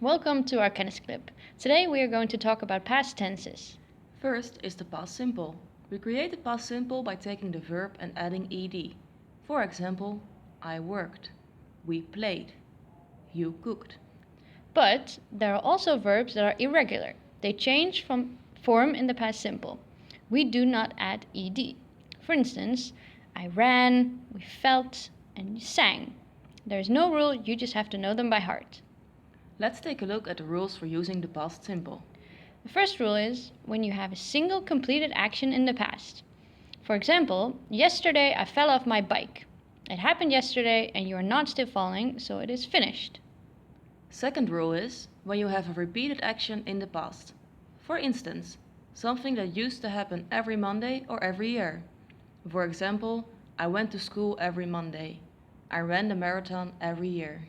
Welcome to our Kennis clip. Today we are going to talk about past tenses. First is the past simple. We create the past simple by taking the verb and adding ed. For example, I worked, we played, you cooked. But there are also verbs that are irregular. They change from form in the past simple. We do not add ed. For instance, I ran, we felt, and sang. There is no rule, you just have to know them by heart. Let's take a look at the rules for using the past simple. The first rule is when you have a single completed action in the past. For example, yesterday I fell off my bike. It happened yesterday and you are not still falling, so it is finished. Second rule is when you have a repeated action in the past. For instance, something that used to happen every Monday or every year. For example, I went to school every Monday. I ran the marathon every year.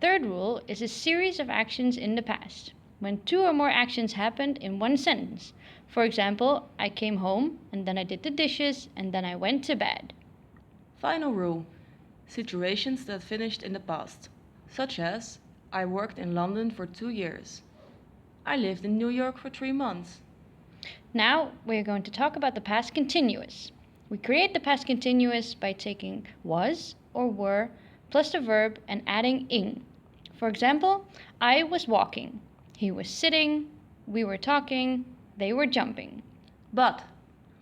Third rule is a series of actions in the past. When two or more actions happened in one sentence. For example, I came home and then I did the dishes and then I went to bed. Final rule: situations that finished in the past, such as I worked in London for 2 years. I lived in New York for 3 months. Now we are going to talk about the past continuous. We create the past continuous by taking was or were plus the verb and adding ing. For example, I was walking, he was sitting, we were talking, they were jumping. But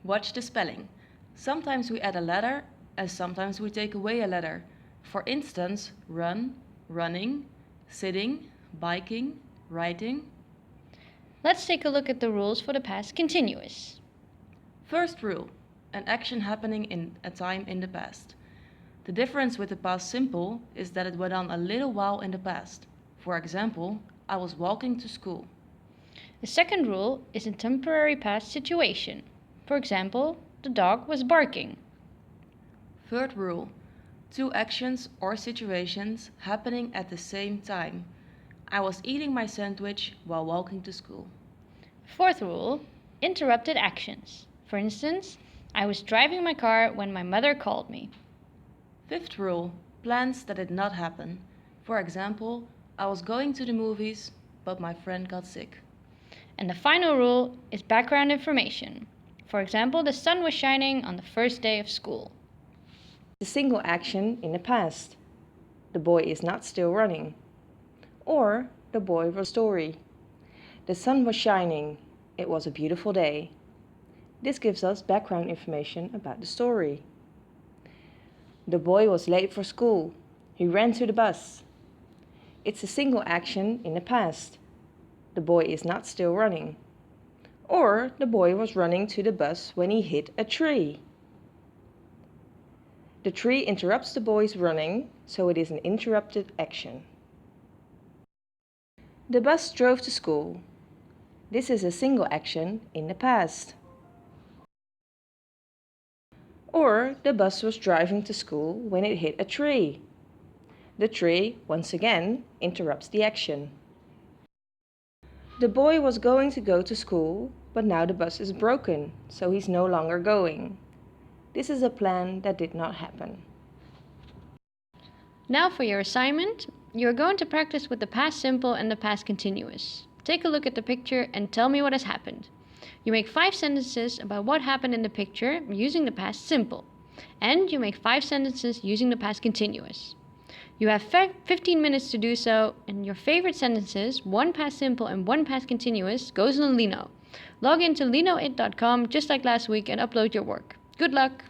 watch the spelling. Sometimes we add a letter and sometimes we take away a letter. For instance, run, running, sitting, biking, writing. Let's take a look at the rules for the past continuous. First rule: an action happening in a time in the past. The difference with the past simple is that it went on a little while in the past. For example, I was walking to school. The second rule is a temporary past situation. For example, the dog was barking. Third rule: two actions or situations happening at the same time. I was eating my sandwich while walking to school. Fourth rule, interrupted actions. For instance, I was driving my car when my mother called me. Fifth rule: plans that did not happen. For example, I was going to the movies, but my friend got sick. And the final rule is background information. For example, the sun was shining on the first day of school. The single action in the past. The boy is not still running. Or the boy was story. The sun was shining. It was a beautiful day. This gives us background information about the story. The boy was late for school. He ran to the bus. It's a single action in the past. The boy is not still running. Or the boy was running to the bus when he hit a tree. The tree interrupts the boy's running, so it is an interrupted action. The bus drove to school. This is a single action in the past. Or the bus was driving to school when it hit a tree. The tree, once again, interrupts the action. The boy was going to go to school, but now the bus is broken, so he's no longer going. This is a plan that did not happen. Now for your assignment, you're going to practice with the past simple and the past continuous. Take a look at the picture and tell me what has happened. You make 5 sentences about what happened in the picture using the past simple. And you make 5 sentences using the past continuous. You have 15 minutes to do so, and your favorite sentences, 1 past simple and 1 past continuous, goes on Lino. Log into linoit.com just like last week and upload your work. Good luck!